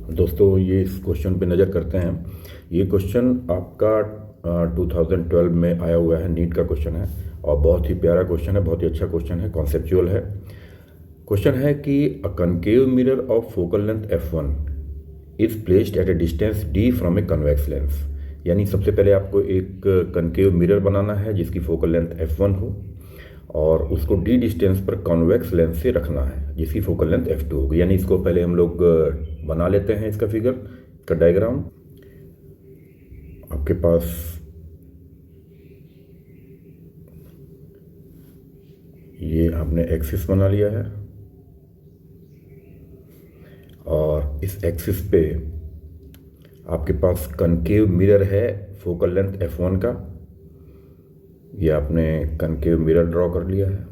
दोस्तों ये इस क्वेश्चन पे नज़र करते हैं। ये क्वेश्चन आपका 2012 में आया हुआ है, नीट का क्वेश्चन है और बहुत ही प्यारा क्वेश्चन है, बहुत ही अच्छा क्वेश्चन है, कॉन्सेप्चुअल है। क्वेश्चन है कि a concave mirror of focal length f1 is placed at a distance d from a convex lens. यानी सबसे पहले आपको एक कनकेव मिरर बनाना है जिसकी फोकल लेंथ f1 हो और उसको d डिस्टेंस पर कॉन्वेक्स लेंस से रखना है जिसकी फोकल लेंथ f2 होगी। यानी इसको पहले हम लोग बना लेते हैं, इसका फिगर, इसका डायग्राम। आपके पास ये आपने एक्सिस बना लिया है और इस एक्सिस पे आपके पास कनकेव मिरर है फोकल लेंथ f1 का। ये आपने कनकेव मिरर ड्रॉ कर लिया है।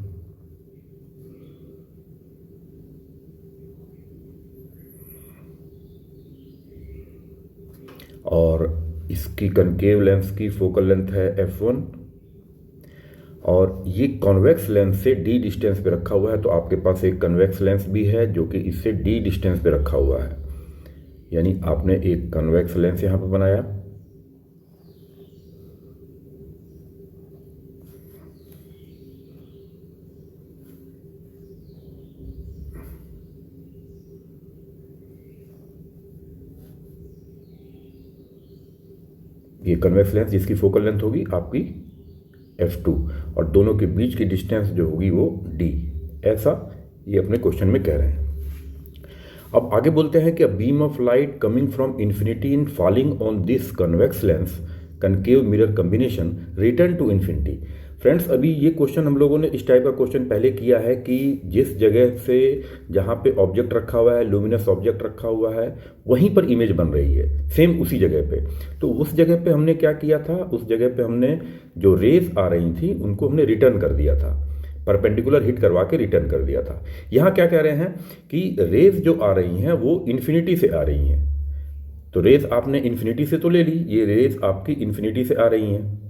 और इसकी कनकेव लेंस की फोकल लेंथ है f1 और ये कॉन्वेक्स लेंस से d डिस्टेंस पे रखा हुआ है। तो आपके पास एक कन्वेक्स लेंस भी है जो कि इससे d डिस्टेंस पे रखा हुआ है। यानी आपने एक कन्वेक्स लेंस यहाँ पे बनाया ये कन्वेक्स लेंस जिसकी फोकल लेंथ होगी आपकी f2 और दोनों के बीच की डिस्टेंस जो होगी वो d। ऐसा ये अपने क्वेश्चन में कह रहे हैं। अब आगे बोलते हैं कि a beam of light coming from infinity in falling on this convex lens concave mirror combination return to infinity. Friends, अभी ये क्वेश्चन हम लोगों ने इस टाइप का क्वेश्चन पहले किया है कि जिस जगह से जहाँ पे ऑब्जेक्ट रखा हुआ है, लुमिनस ऑब्जेक्ट रखा हुआ है, वहीं पर इमेज बन रही है, सेम उसी जगह पे। तो उस जगह पे हमने क्या किया था, उस जगह पे हमने जो रेज आ रही थी उनको हमने रिटर्न कर दिया था, परपेंडिकुलर हिट करवा के रिटर्न कर दिया था। यहाँ क्या कह रहे हैं कि रेज जो आ रही हैं वो इन्फिनिटी से आ रही हैं। तो रेज आपने इन्फिनिटी से तो ले ली, ये रेज आपकी इन्फिनिटी से आ रही हैं,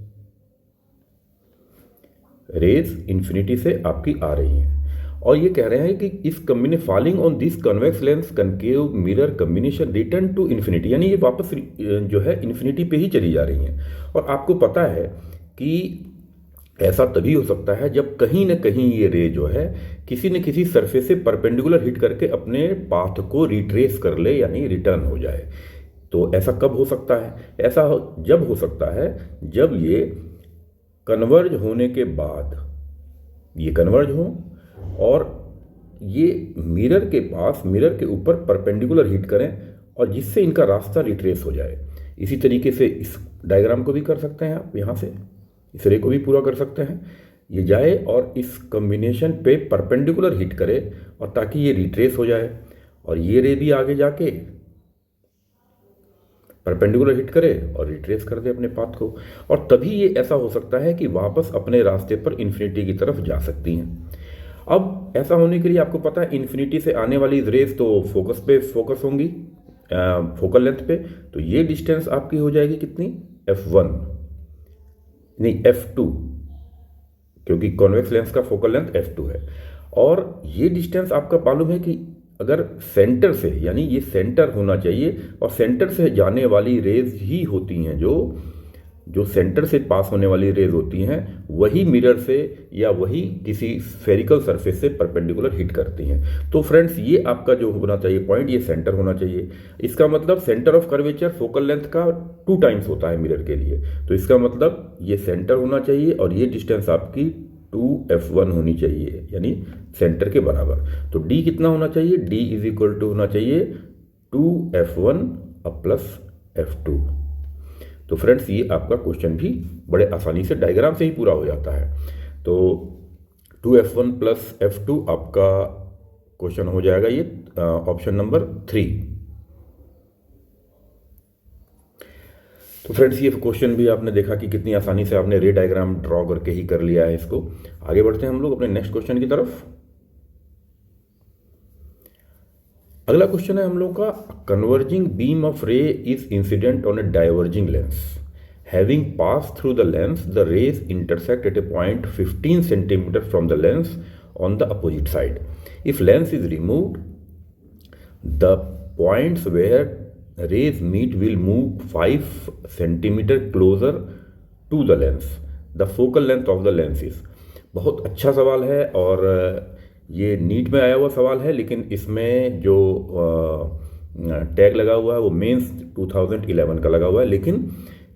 रेज इन्फिनिटी से आपकी आ रही हैं। और ये कह रहे हैं कि इस combination falling on this convex lens concave mirror combination return to infinity, यानी ये वापस जो है इन्फिनिटी पे ही चली जा रही हैं। और आपको पता है कि ऐसा तभी हो सकता है जब कहीं ना कहीं ये रे जो है किसी न किसी सरफेस से परपेंडिकुलर हिट करके अपने पाथ को रिट्रेस कर ले, यानी रिटर्न हो जाए। तो ऐसा कब हो सकता है? ऐसा जब हो सकता है जब ये कन्वर्ज होने के बाद, ये कन्वर्ज हो और ये मिरर के पास, मिरर के ऊपर परपेंडिकुलर हिट करें और जिससे इनका रास्ता रिट्रेस हो जाए। इसी तरीके से इस डायग्राम को भी कर सकते हैं आप, यहाँ से इस रे को भी पूरा कर सकते हैं। ये जाए और इस कॉम्बिनेशन पे परपेंडिकुलर हिट करे और ताकि ये रिट्रेस हो जाए और ये रे भी आगे जाके परपेंडिकुलर हिट करे और रिट्रेस कर दे अपने पाथ को। और तभी ये ऐसा हो सकता है कि वापस अपने रास्ते पर इन्फिनिटी की तरफ जा सकती हैं। अब ऐसा होने के लिए आपको पता है इन्फिनिटी से आने वाली रेज तो फोकस पे फोकस होंगी, फोकल लेंथ पे। तो ये डिस्टेंस आपकी हो जाएगी कितनी, f1 नहीं f2, क्योंकि कॉन्वेक्स लेंस का फोकल लेंथ f2 है। और ये डिस्टेंस आपका मालूम है कि अगर सेंटर से, यानी ये सेंटर होना चाहिए और सेंटर से जाने वाली रेज ही होती हैं जो सेंटर से पास होने वाली रेज होती हैं, वही मिरर से या वही किसी स्फेरिकल सरफेस से परपेंडिकुलर हिट करती हैं। तो फ्रेंड्स, ये आपका जो होना चाहिए पॉइंट, ये सेंटर होना चाहिए। इसका मतलब centre of curvature focal length का 2 टाइम्स होता है मिरर के लिए। तो इसका मतलब ये सेंटर होना चाहिए और ये डिस्टेंस आपकी 2f1 होनी चाहिए, यानी सेंटर के बराबर। तो d कितना होना चाहिए, d इज इक्वल टू होना चाहिए 2f1 प्लस f2। तो फ्रेंड्स, ये आपका क्वेश्चन भी बड़े आसानी से डायग्राम से ही पूरा हो जाता है। तो 2f1 प्लस f2 आपका क्वेश्चन हो जाएगा, ये ऑप्शन नंबर 3। तो फ्रेंड्स, ये क्वेश्चन भी आपने देखा कि कितनी आसानी से आपने रे डायग्राम ड्रॉ करके ही कर लिया है इसको। आगे बढ़ते हैं हम लोग अपने नेक्स्ट क्वेश्चन की तरफ। अगला क्वेश्चन है हम लोग का, converging beam of ray is incident on a diverging lens having pass through the lens, the rays intersect at a point 15 centimetre from the lens on the opposite side. If lens is removed the points where rays meet will move 5 centimetre closer to the lens, the focal length of the lens is. बहुत अच्छा सवाल है और ये NEET में आया हुआ सवाल है, लेकिन इसमें जो टैग लगा हुआ है वो मेंस 2011 का लगा हुआ है। लेकिन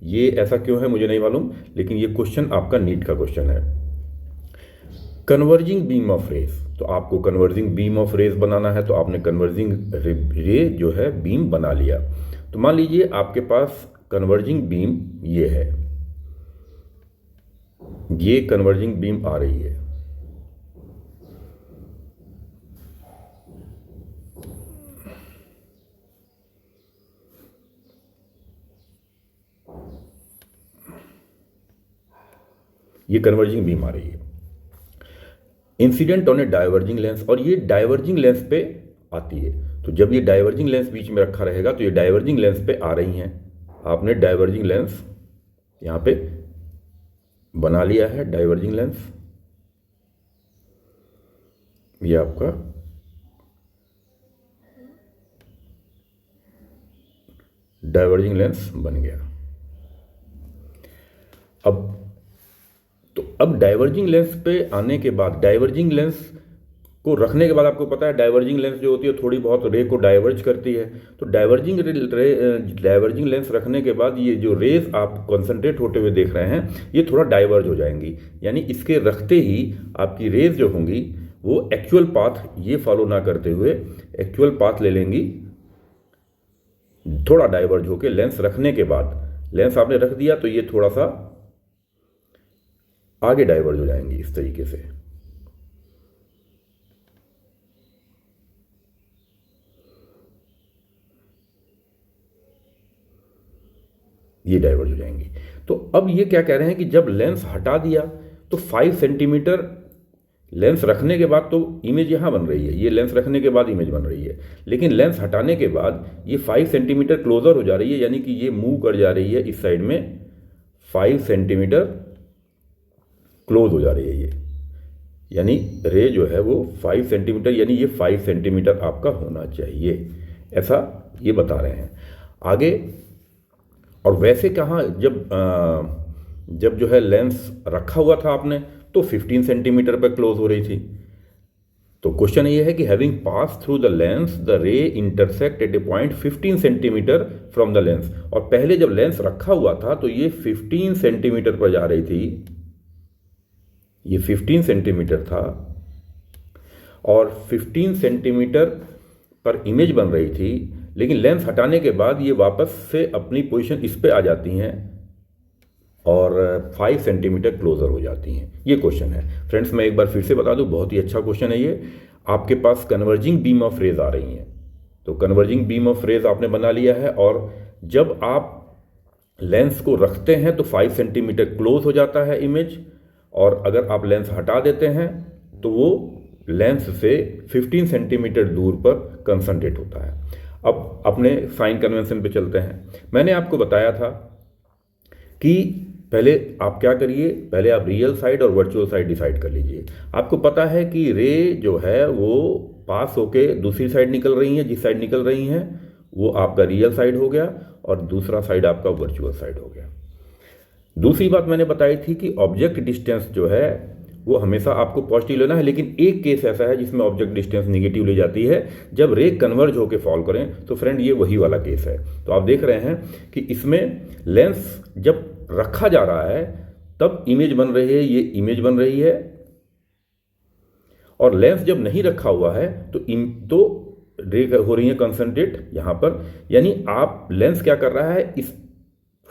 ये ऐसा क्यों है मुझे नहीं मालूम, लेकिन ये क्वेश्चन आपका नीट का क्वेश्चन है। कन्वर्जिंग बीम ऑफ रेज, तो आपको कन्वर्जिंग बीम ऑफ रेज बनाना है, तो आपने कन्वर्जिंग रे जो है बीम बना लिया। तो मान लीजिए आपके पास कन्वर्जिंग बीम ये है, ये कन्वर्जिंग बीम आ रही है। ये कन्वर्जिंग बीम आ रही है, incident on a diverging lens, और ये डाइवर्जिंग लेंस पे आती है। तो जब ये डाइवर्जिंग लेंस बीच में रखा रहेगा तो ये डाइवर्जिंग लेंस पे आ रही हैं। आपने डाइवर्जिंग लेंस यहाँ पे बना लिया है, डाइवर्जिंग लेंस ये आपका डाइवर्जिंग लेंस बन गया। अब डाइवर्जिंग लेंस पे आने के बाद, डाइवर्जिंग लेंस को रखने के बाद आपको पता है डाइवर्जिंग लेंस जो होती है थोड़ी बहुत रे को डाइवर्ज करती है। तो डाइवर्जिंग लेंस रखने के बाद ये जो रेज आप कंसंट्रेट होते हुए देख रहे हैं ये थोड़ा डाइवर्ज हो जाएंगी, यानी इसके रखते ही आपकी रेज जो होंगी वो एक्चुअल पाथ ये फॉलो ना करते हुए एक्चुअल पाथ ले लेंगी, थोड़ा डाइवर्ज होके लेंस रखने के बाद। लेंस आपने रख दिया तो ये थोड़ा सा आगे डाइवर्ज हो जाएंगी इस तरीके से। ये डाइवर्ज हो जाएंगी। तो अब ये क्या कह रहे हैं कि जब लेंस हटा दिया तो 5 सेंटीमीटर लेंस रखने के बाद तो इमेज यहां बन रही है, ये लेंस रखने के बाद इमेज बन रही है, लेकिन लेंस हटाने के बाद ये 5 सेंटीमीटर क्लोजर हो जा रही है, यानी कि ये मूव कर जा रही है इस साइड में, 5 सेंटीमीटर क्लोज हो जा रही है ये, यानी रे जो है वो 5 सेंटीमीटर, यानी ये 5 सेंटीमीटर आपका होना चाहिए, ऐसा ये बता रहे हैं आगे। और वैसे कहाँ जब जो है लेंस रखा हुआ था आपने तो 15 सेंटीमीटर पर क्लोज हो रही थी। तो क्वेश्चन ये है कि having pass through the lens the रे intersect at a point 15 centimetre from the lens, और पहले जब लेंस रखा हुआ था तो ये 15 सेंटीमीटर पर जा रही थी, ये 15 सेंटीमीटर था और 15 सेंटीमीटर पर इमेज बन रही थी, लेकिन लेंस हटाने के बाद ये वापस से अपनी पोजीशन इस पे आ जाती हैं और 5 सेंटीमीटर क्लोजर हो जाती हैं। ये क्वेश्चन है फ्रेंड्स, मैं एक बार फिर से बता दूं, बहुत ही अच्छा क्वेश्चन है ये। आपके पास कन्वर्जिंग बीम ऑफ रेज आ रही हैं, तो कन्वर्जिंग बीम ऑफ रेज आपने बना लिया है, और जब आप लेंस को रखते हैं तो 5 सेंटीमीटर क्लोज हो जाता है इमेज, और अगर आप लेंस हटा देते हैं तो वो लेंस से 15 सेंटीमीटर दूर पर कंसंट्रेट होता है। अब अपने साइन कन्वेंशन पे चलते हैं। मैंने आपको बताया था कि पहले आप क्या करिए, पहले आप रियल साइड और वर्चुअल साइड डिसाइड कर लीजिए। आपको पता है कि रे जो है वो पास होके दूसरी साइड निकल रही है, जिस साइड निकल रही हैं वो आपका रियल साइड हो गया और दूसरा साइड आपका वर्चुअल साइड हो गया। दूसरी बात मैंने बताई थी कि ऑब्जेक्ट डिस्टेंस जो है वो हमेशा आपको पॉजिटिव लेना है, लेकिन एक केस ऐसा है जिसमें ऑब्जेक्ट डिस्टेंस निगेटिव ली जाती है, जब रे कन्वर्ज होकर फॉल करें। तो फ्रेंड ये वही वाला केस है। तो आप देख रहे हैं कि इसमें लेंस जब रखा जा रहा है तब इमेज बन रही है, ये इमेज बन रही है, और लेंस जब नहीं रखा हुआ है तो रे हो रही है कंसंट्रेट यहां पर, यानी आप लेंस क्या कर रहा है, इस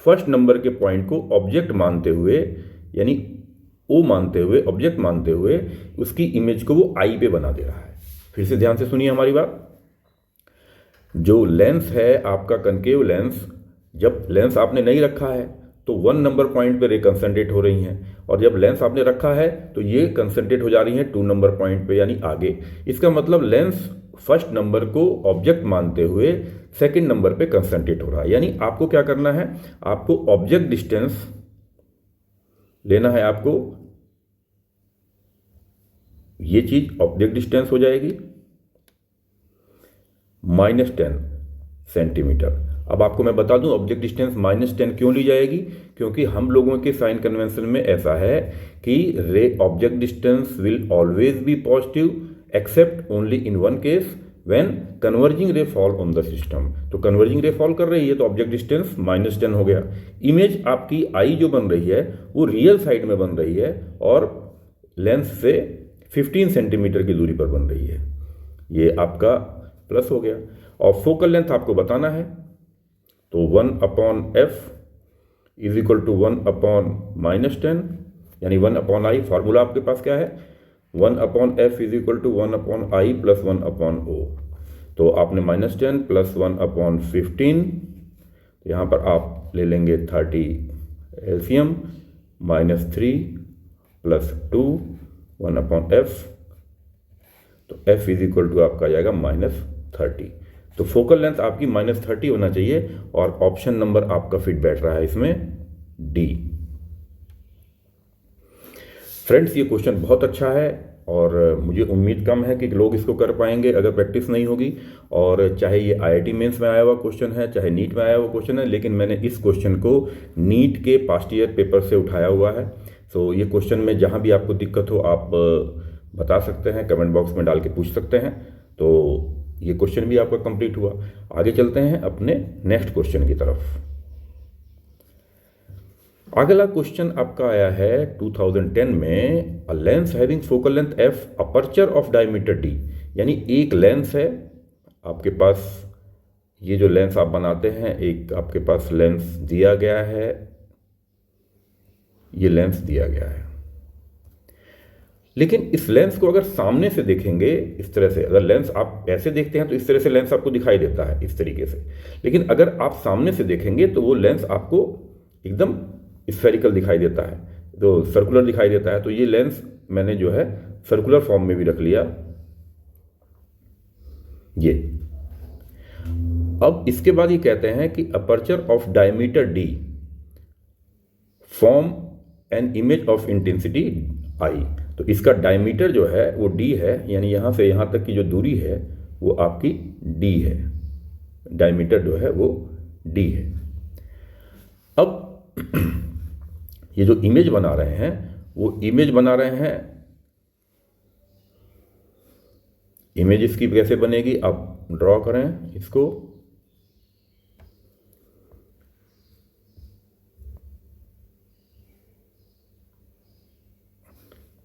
फर्स्ट नंबर के पॉइंट को ऑब्जेक्ट मानते हुए, यानी ओ मानते हुए, ऑब्जेक्ट मानते हुए उसकी इमेज को वो आई पे बना दे रहा है। फिर से ध्यान से सुनिए हमारी बात। जो लेंस है आपका कनकेव लेंस, जब लेंस आपने नहीं रखा है तो 1 नंबर पॉइंट पे रे कंसंट्रेट हो रही हैं, और जब लेंस आपने रखा है तो ये कंसंट्रेट हो जा रही हैं 2 नंबर पॉइंट पे, यानी आगे। इसका मतलब लेंस फर्स्ट नंबर को ऑब्जेक्ट मानते हुए सेकंड नंबर पे कंसंट्रेट हो रहा है। यानी आपको क्या करना है, आपको ऑब्जेक्ट डिस्टेंस लेना है, आपको ये चीज ऑब्जेक्ट डिस्टेंस हो जाएगी -10। सेंटीमीटर। अब आपको मैं बता दूं ऑब्जेक्ट डिस्टेंस -10 क्यों ली जाएगी, क्योंकि हम लोगों के साइन कन्वेंशन में ऐसा है कि ray object distance will always be positive except only in one case when converging ray fall on the system. तो कन्वर्जिंग रे फॉल कर रही है तो ऑब्जेक्ट डिस्टेंस -10 हो गया। इमेज आपकी आई जो बन रही है वो रियल साइड में बन रही है और लेंस से 15 सेंटीमीटर की दूरी पर बन रही है, ये आपका प्लस हो गया। और फोकल लेंथ आपको बताना है तो 1/f इज इक्वल टू 1/-10 यानी 1/i। फार्मूला आपके पास क्या है, 1/f is equal to 1/i plus 1/o। तो आपने -10 प्लस 1/15, यहाँ पर आप ले लेंगे 30 एलसीएम, -3 प्लस 2 1/f, तो f इज इक्वल टू आपका आ जाएगा -30। तो फोकल लेंथ आपकी -30 होना चाहिए और ऑप्शन नंबर आपका फिट बैठ रहा है इसमें डी। फ्रेंड्स ये क्वेश्चन बहुत अच्छा है और मुझे उम्मीद कम है कि लोग इसको कर पाएंगे अगर प्रैक्टिस नहीं होगी। और चाहे ये आईआईटी मेंस में आया हुआ क्वेश्चन है, चाहे नीट में आया हुआ क्वेश्चन है, लेकिन मैंने इस क्वेश्चन को नीट के पास्ट ईयर पेपर से उठाया हुआ है। सो ये क्वेश्चन में जहाँ भी आपको दिक्कत हो आप बता सकते हैं, कमेंट बॉक्स में डाल के पूछ सकते हैं। तो ये क्वेश्चन भी आपका कंप्लीट हुआ। आगे चलते हैं अपने नेक्स्ट क्वेश्चन की तरफ। अगला क्वेश्चन आपका आया है 2010 में, a lens having focal length f, aperture of diameter d। यानी एक लेंस है आपके पास, ये जो लेंस आप बनाते हैं, एक आपके पास लेंस दिया गया है, ये लेंस दिया गया है। लेकिन इस लेंस को अगर सामने से देखेंगे इस तरह से, अगर लेंस आप ऐसे देखते हैं तो इस तरह से लेंस आपको दिखाई देता है इस तरीके से, लेकिन अगर आप सामने से देखेंगे तो वो लेंस आपको एकदम स्फेरिकल दिखाई देता है, तो सर्कुलर दिखाई देता है। तो ये लेंस मैंने जो है सर्कुलर फॉर्म में भी रख लिया ये। अब इसके बाद ये कहते हैं कि aperture of diameter D form an image of intensity I. तो इसका डायमीटर जो है वो d है, यानी यहां से यहां तक की जो दूरी है वो आपकी d है, डायमीटर जो है वो d है। अब ये जो इमेज बना रहे हैं वो इमेज बना रहे हैं, इमेज इसकी कैसे बनेगी आप ड्रॉ करें इसको।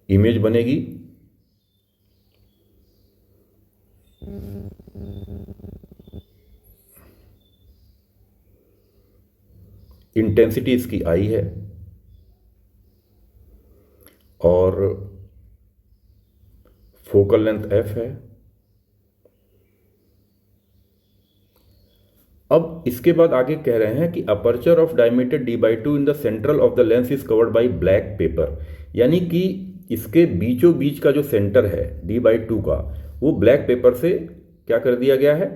इमेज बनेगी इंटेंसिटी इसकी आई है और फोकल लेंथ f है। अब इसके बाद आगे कह रहे हैं कि aperture of diameter d/2 in the central of the lens is covered by black pepper. यानी कि इसके बीचों बीच का जो सेंटर है d/2 का, वो ब्लैक पेपर से क्या कर दिया गया है,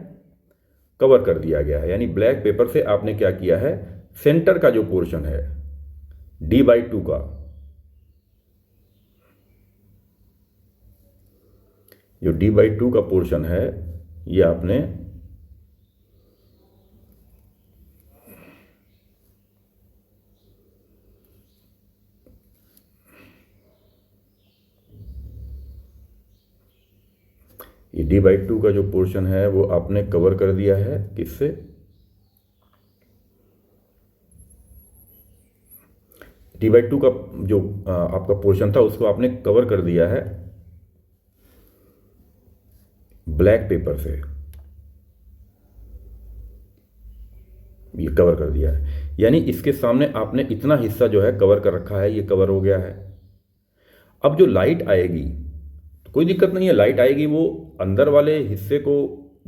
कवर कर दिया गया है। यानी ब्लैक पेपर से आपने क्या किया है, सेंटर का जो पोर्शन है d/2 का, जो d/2 का पोर्शन है ये आपने ये d/2 का जो पोर्शन है वो आपने कवर कर दिया है किससे, d/2 का जो आपका पोर्शन था उसको आपने कवर कर दिया है ब्लैक पेपर से, ये कवर कर दिया है। यानी इसके सामने आपने इतना हिस्सा जो है कवर कर रखा है, ये कवर हो गया है। अब जो लाइट आएगी तो कोई दिक्कत नहीं है, लाइट आएगी वो अंदर वाले हिस्से को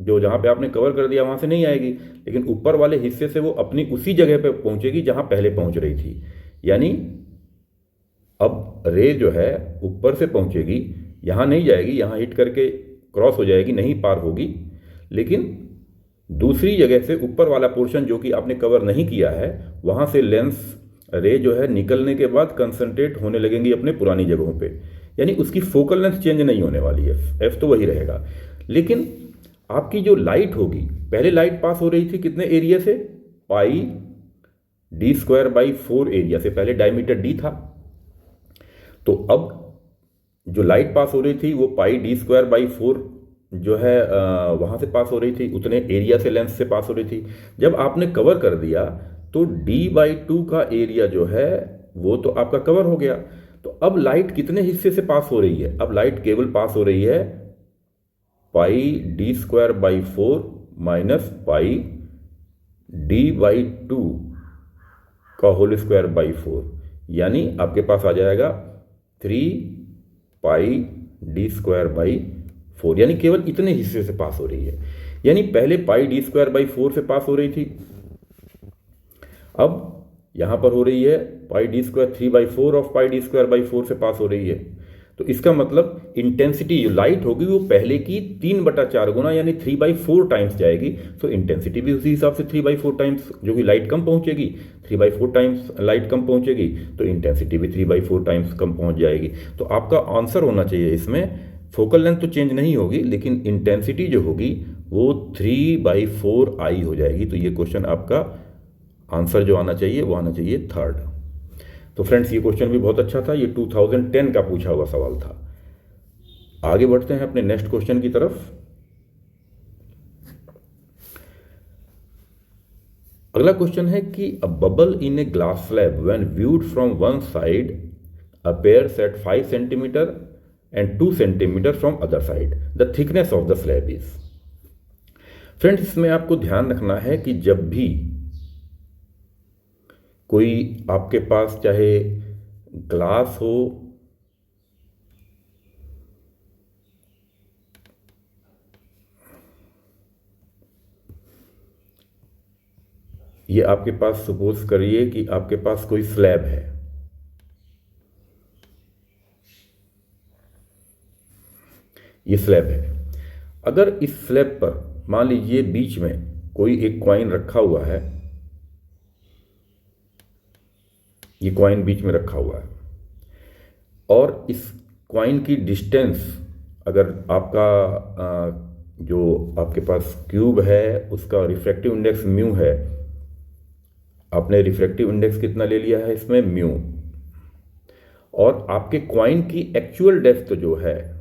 जो जहाँ पे आपने कवर कर दिया वहाँ से नहीं आएगी, लेकिन ऊपर वाले हिस्से से वो अपनी उसी जगह पे पहुँचेगी जहाँ पहले पहुँच रही थी। यानी अब रे जो है ऊपर से पहुँचेगी, यहाँ नहीं जाएगी, यहाँ हिट करके क्रॉस हो जाएगी, नहीं पार होगी, लेकिन दूसरी जगह से ऊपर वाला पोर्शन जो कि आपने कवर नहीं किया है वहाँ से लेंस रे जो है निकलने के बाद कंसंट्रेट होने लगेंगी अपने पुरानी जगहों पे। यानी उसकी फोकल लेंथ चेंज नहीं होने वाली है, एफ तो वही रहेगा। लेकिन आपकी जो लाइट होगी, पहले लाइट पास हो रही थी कितने एरिया से, पाई d²/4 एरिया से, पहले डायमीटर d था। तो अब जो लाइट पास हो रही थी वो पाई d²/4 जो है वहाँ से पास हो रही थी, उतने एरिया से, लेंथ से पास हो रही थी। जब आपने कवर कर दिया तो d/2 का एरिया जो है वो तो आपका कवर हो गया। तो अब लाइट कितने हिस्से से पास हो रही है, अब लाइट केवल पास हो रही है पाई d²/4 माइनस पाई d/2 का होल स्क्वायर बाई 4, यानी आपके पास आ जाएगा 3πd²/4, यानी केवल इतने हिस्से से पास हो रही है। यानी पहले पाई d²/4 से पास हो रही थी, अब यहां पर हो रही है पाई d², 3/4 ऑफ पाई d²/4 से पास हो रही है। तो इसका मतलब इंटेंसिटी जो लाइट होगी वो पहले की 3/4 गुना यानी 3/4 टाइम्स जाएगी। तो इंटेंसिटी भी उसी हिसाब से 3/4 टाइम्स, जो कि लाइट कम पहुंचेगी, 3/4 टाइम्स लाइट कम पहुंचेगी तो इंटेंसिटी भी 3/4 टाइम्स कम पहुंच जाएगी। तो आपका आंसर होना चाहिए इसमें, फोकल लेंथ तो चेंज नहीं होगी लेकिन इंटेंसिटी जो होगी वो 3/4i हो जाएगी। तो ये क्वेश्चन आपका आंसर जो आना चाहिए वो आना चाहिए थर्ड। तो फ्रेंड्स ये क्वेश्चन भी बहुत अच्छा था, ये 2010 का पूछा हुआ सवाल था। आगे बढ़ते हैं अपने नेक्स्ट क्वेश्चन की तरफ। अगला क्वेश्चन है कि a bubble in a glass slab when viewed from one side appears at 5 centimeter and 2 centimeter from other side. The thickness of the slab is. Friends इसमें आपको ध्यान रखना है कि जब भी कोई आपके पास चाहे ग्लास हो ये आपके पास, सपोज करिए कि आपके पास कोई स्लैब है, ये स्लैब है। अगर इस स्लैब पर मान लीजिए बीच में कोई एक कॉइन रखा हुआ है, ये कॉइन बीच में रखा हुआ है और इस कॉइन की डिस्टेंस, अगर आपका जो आपके पास क्यूब है उसका रिफ्रैक्टिव इंडेक्स म्यू है, आपने रिफ्रैक्टिव इंडेक्स कितना ले लिया है इसमें, म्यू, और आपके कॉइन की एक्चुअल डेप्थ जो है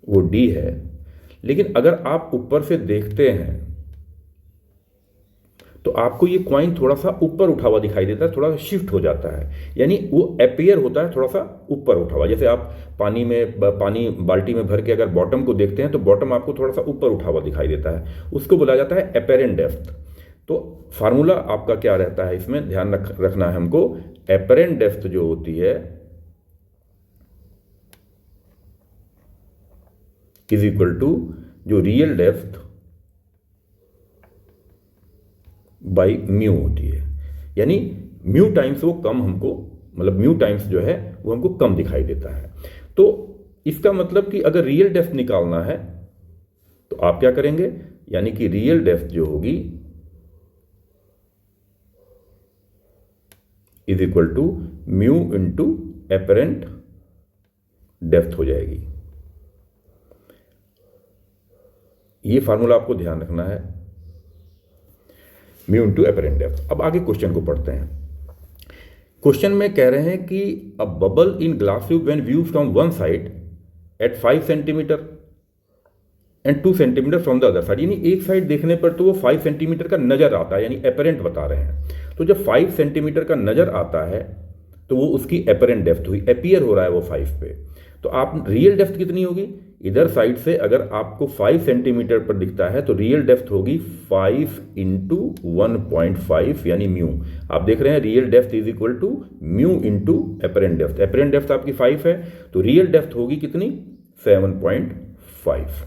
वो डी है, लेकिन अगर आप ऊपर से देखते हैं तो आपको ये कॉइन थोड़ा सा ऊपर उठा हुआ दिखाई देता है, थोड़ा सा शिफ्ट हो जाता है, यानी वो अपीयर होता है थोड़ा सा ऊपर उठा हुआ। जैसे आप पानी बाल्टी में भर के अगर बॉटम को देखते हैं तो बॉटम आपको थोड़ा सा ऊपर उठा हुआ दिखाई देता है, उसको बोला जाता है अपेरेंट डेप्थ। तो फार्मूला आपका क्या रहता है इसमें, ध्यान रखना है हमको, अपेरेंट डेप्थ जो होती है इज इक्वल टू जो रियल डेप्थ बाई म्यू होती है, यानी म्यू टाइम्स वो कम हमको, मतलब म्यू टाइम्स जो है वो हमको कम दिखाई देता है। तो इसका मतलब कि अगर रियल डेप्थ निकालना है तो आप क्या करेंगे, यानी कि रियल डेप्थ जो होगी is equal to mu into apparent depth हो जाएगी। ये फार्मूला आपको ध्यान रखना है, म्यू इंटू एपरेंट डेप्थ। अब आगे क्वेश्चन को पढ़ते हैं। क्वेश्चन में कह रहे हैं कि a bubble in glass tube when view from one side at 5 centimetre and 2 centimetre from the other side, यानी एक साइड देखने पर तो वो 5 सेंटीमीटर का नजर आता है, यानी एपरेंट बता रहे हैं। तो जब 5 सेंटीमीटर का नजर आता है तो वो उसकी एपरेंट डेप्थ हुई, अपीयर हो रहा है वो 5 पे। तो आप रियल डेप्थ कितनी होगी, इधर साइड से अगर आपको 5 सेंटीमीटर पर दिखता है तो रियल डेप्थ होगी 5 इंटू 1.5 यानी म्यू। आप देख रहे हैं real depth is equal to mu into apparent depth. Apparent depth आपकी 5 है तो रियल डेप्थ होगी कितनी, 7.5।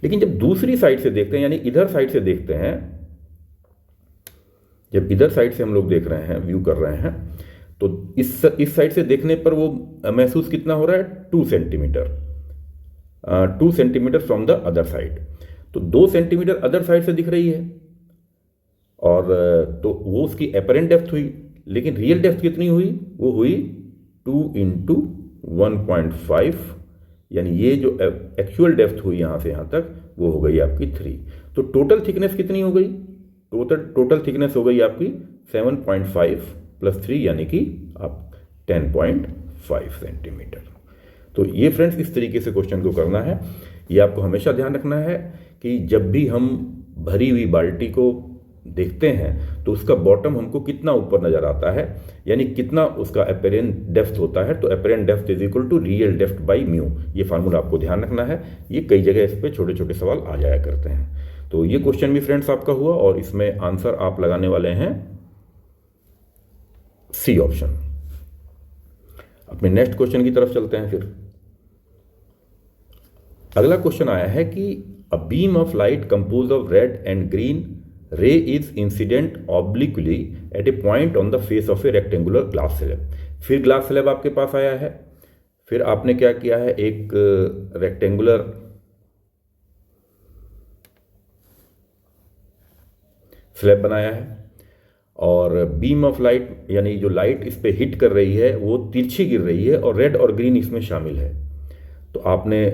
लेकिन जब दूसरी साइड से देखते हैं, यानी इधर साइड से देखते हैं, जब इधर साइड से हम लोग देख रहे हैं, व्यू कर रहे हैं, तो इस साइड से देखने पर वो महसूस कितना हो रहा है, 2 centimetre, 2 centimetre from the other side. तो 2 सेंटीमीटर अदर साइड से दिख रही है और तो वो उसकी एपरेंट डेप्थ हुई, लेकिन रियल डेप्थ कितनी हुई, वो हुई 2 इंटू 1.5 यानी ये जो एक्चुअल डेप्थ हुई यहाँ से यहाँ तक वो हो गई आपकी 3। तो टोटल थिकनेस कितनी हो गई? टोटल थिकनेस हो गई आपकी 7.5 + 3 यानी कि आप 10.5 सेंटीमीटर। तो ये फ्रेंड्स इस तरीके से क्वेश्चन को करना है। ये आपको हमेशा ध्यान रखना है कि जब भी हम भरी हुई बाल्टी को देखते हैं तो उसका बॉटम हमको कितना ऊपर नजर आता है, यानी कितना उसका अपेरेंट डेप्थ होता है। तो apparent depth is equal to real depth by mu, ये फार्मूला आपको ध्यान रखना है। ये कई जगह इस पर छोटे छोटे सवाल आ जाया करते हैं। तो ये क्वेश्चन भी फ्रेंड्स आपका हुआ और इसमें आंसर आप लगाने वाले हैं सी ऑप्शन। अपने नेक्स्ट क्वेश्चन की तरफ चलते हैं। फिर अगला क्वेश्चन आया है कि a beam of light compose of red and green ray is incident obliquely at a point on the face of a rectangular glass slab. फिर ग्लास स्लैब आपके पास आया है। फिर आपने क्या किया है, एक रेक्टेंगुलर स्लैब बनाया है और बीम ऑफ लाइट यानी जो लाइट इस पे हिट कर रही है वो तिरछी गिर रही है और रेड और ग्रीन इसमें शामिल है। तो आपने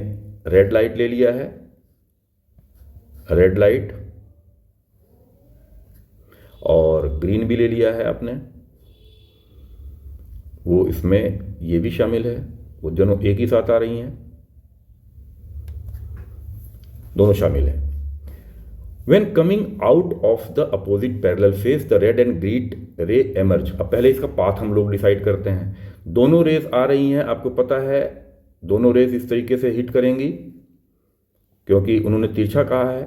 रेड लाइट ले लिया है, रेड लाइट, और ग्रीन भी ले लिया है आपने, वो इसमें ये भी शामिल है, वो दोनों एक ही साथ आ रही हैं, दोनों शामिल हैं। When coming out of the opposite parallel face, the red and green ray emerge। अब पहले इसका पाथ हम लोग डिसाइड करते हैं। दोनों रेज आ रही हैं, आपको पता है दोनों रेज इस तरीके से हिट करेंगी क्योंकि उन्होंने तिरछा कहा है।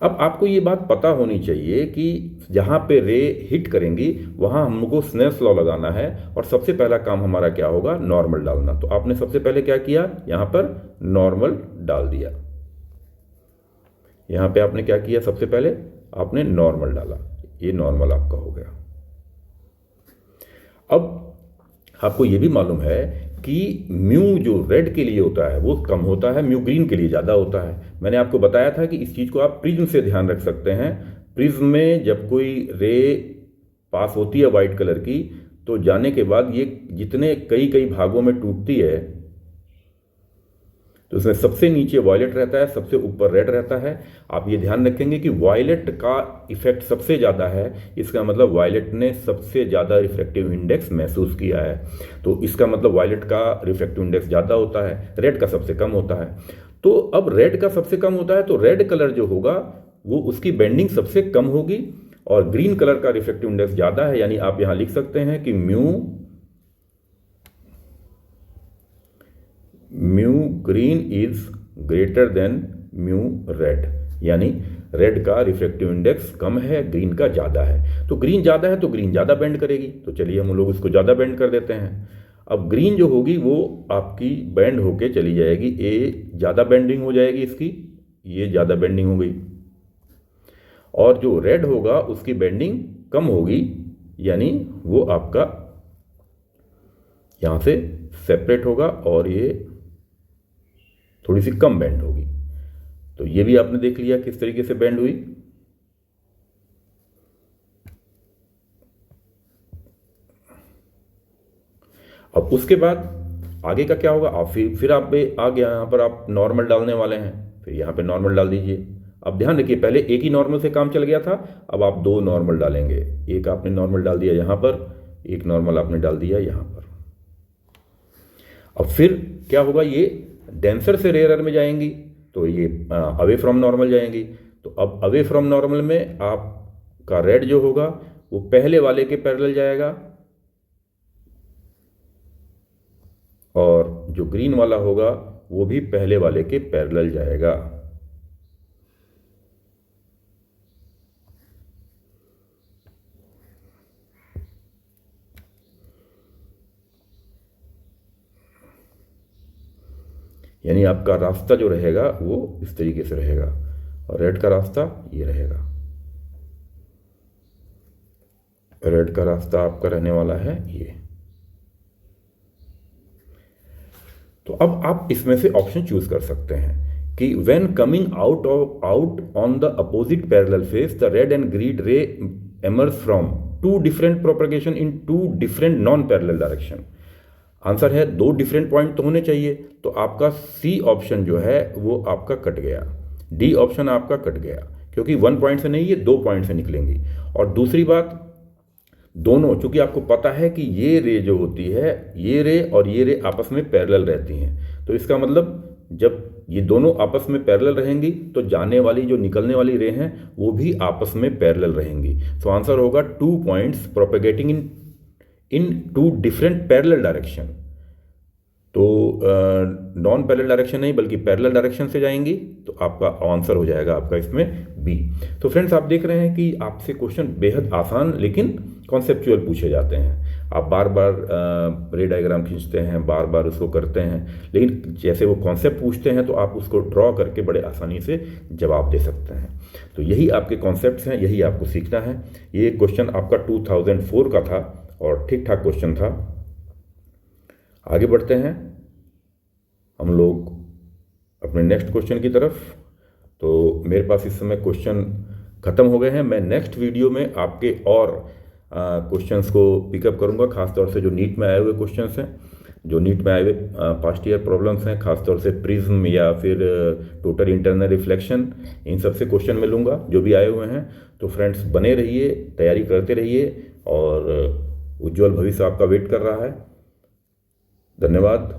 अब आपको ये बात पता होनी चाहिए कि जहाँ पे रे हिट करेंगी वहाँ हमको स्नेल्स लॉ लगाना है और सबसे पहला काम हमारा क्या होगा, नॉर्मल डालना। तो आपने सबसे पहले क्या किया, यहाँ पर नॉर्मल डाल दिया। यहाँ पे आपने क्या किया, सबसे पहले आपने नॉर्मल डाला, ये नॉर्मल आपका हो गया। अब आपको ये भी मालूम है कि म्यू जो रेड के लिए होता है वो कम होता है, म्यू ग्रीन के लिए ज़्यादा होता है। मैंने आपको बताया था कि इस चीज़ को आप प्रिज्म से ध्यान रख सकते हैं। प्रिज्म में जब कोई रे पास होती है वाइट कलर की, तो जाने के बाद ये जितने कई कई भागों में टूटती है तो उसमें सबसे नीचे वायलेट रहता है, सबसे ऊपर रेड रहता है। आप ये ध्यान रखेंगे कि वायलेट का इफेक्ट सबसे ज़्यादा है, इसका मतलब वायलेट ने सबसे ज़्यादा रिफ्रैक्टिव इंडेक्स महसूस किया है। तो इसका मतलब वायलेट का रिफ्रैक्टिव इंडेक्स ज़्यादा होता है, रेड का सबसे कम होता है। तो अब रेड का सबसे कम होता है तो रेड कलर जो होगा वो उसकी बेंडिंग सबसे कम होगी और ग्रीन कलर का रिफ्रैक्टिव इंडेक्स ज़्यादा है। यानी आप यहाँ लिख सकते हैं कि mu green is greater than mu red, यानी रेड का रिफ्रैक्टिव इंडेक्स कम है, ग्रीन का ज़्यादा है। तो ग्रीन ज़्यादा है तो ग्रीन ज़्यादा बेंड करेगी। तो चलिए हम लोग इसको ज़्यादा बेंड कर देते हैं। अब ग्रीन जो होगी वो आपकी बेंड होके चली जाएगी, ए ज़्यादा बेंडिंग हो जाएगी इसकी, ये ज़्यादा बेंडिंग हो गई। और जो रेड होगा उसकी बेंडिंग कम होगी, यानी वो आपका यहाँ से सेपरेट होगा और ये थोड़ी सी कम बेंड होगी। तो ये भी आपने देख लिया किस तरीके से बेंड हुई। अब उसके बाद आगे का क्या होगा, आप फिर आप आगे यहाँ पर आप नॉर्मल डालने वाले हैं, फिर यहाँ पे नॉर्मल डाल दीजिए। अब ध्यान रखिए पहले एक ही नॉर्मल से काम चल गया था, अब आप दो नॉर्मल डालेंगे। एक आपने नॉर्मल डाल दिया यहाँ पर, एक नॉर्मल आपने डाल दिया यहाँ पर। अब फिर क्या होगा, ये डेंसर से रेयरर में जाएंगी तो ये अवे फ्रॉम नॉर्मल जाएंगी। तो अब अवे फ्रॉम नॉर्मल में आपका रेड जो होगा वो पहले वाले के पैरेलल जाएगा और जो ग्रीन वाला होगा वो भी पहले वाले के पैरेलल जाएगा। यानी आपका रास्ता जो रहेगा वो इस तरीके से रहेगा और रेड का रास्ता ये रहेगा। रेड का रास्ता आपका रहने वाला है ये। तो अब आप इसमें से ऑप्शन चूज कर सकते हैं कि when coming out on the opposite parallel face the red and green ray emerge from two different propagation in two different non parallel direction. Answer है 2 डिफरेंट पॉइंट तो होने चाहिए, तो आपका सी ऑप्शन जो है वो आपका कट गया, डी ऑप्शन आपका कट गया, क्योंकि 1 पॉइंट से नहीं, ये 2 पॉइंट से निकलेंगी। और दूसरी बात, दोनों, चूंकि आपको पता है कि ये रे जो होती है, ये रे और ये रे आपस में पैरेलल रहती हैं, तो इसका मतलब जब ये दोनों आपस में पैरेलल रहेंगी तो जाने वाली जो निकलने वाली रे हैं वो भी आपस में पैरेलल रहेंगी। सो आंसर होगा 2 पॉइंट्स प्रोपेगेटिंग इन 2 डिफरेंट पैरेलल डायरेक्शन। तो नॉन पैरेलल डायरेक्शन नहीं बल्कि पैरेलल डायरेक्शन से जाएंगी, तो आपका आंसर हो जाएगा आपका इसमें बी। तो फ्रेंड्स, आप देख रहे हैं कि आपसे क्वेश्चन बेहद आसान लेकिन कॉन्सेप्चुअल पूछे जाते हैं। आप बार बार रे डायग्राम खींचते हैं, बार बार उसको करते हैं, लेकिन जैसे वो कॉन्सेप्ट पूछते हैं तो आप उसको ड्रॉ करके बड़े आसानी से जवाब दे सकते हैं। तो यही आपके कॉन्सेप्ट्स हैं, यही आपको सीखना है। ये क्वेश्चन आपका 2004 का था और ठीक ठाक क्वेश्चन था। आगे बढ़ते हैं हम लोग अपने नेक्स्ट क्वेश्चन की तरफ। तो मेरे पास इस समय क्वेश्चन ख़त्म हो गए हैं। मैं नेक्स्ट वीडियो में आपके और क्वेश्चंस को पिकअप करूंगा, खासतौर से जो नीट में आए हुए क्वेश्चंस हैं, जो नीट में आए हुए पास्ट ईयर प्रॉब्लम्स हैं, खासतौर से प्रिज्म या फिर टोटल इंटरनल रिफ्लेक्शन, इन सब से क्वेश्चन मैं लूँगा जो भी आए हुए हैं। तो फ्रेंड्स, बने रहिए, तैयारी करते रहिए और उज्जवल भविष्य आपका वेट कर रहा है। धन्यवाद।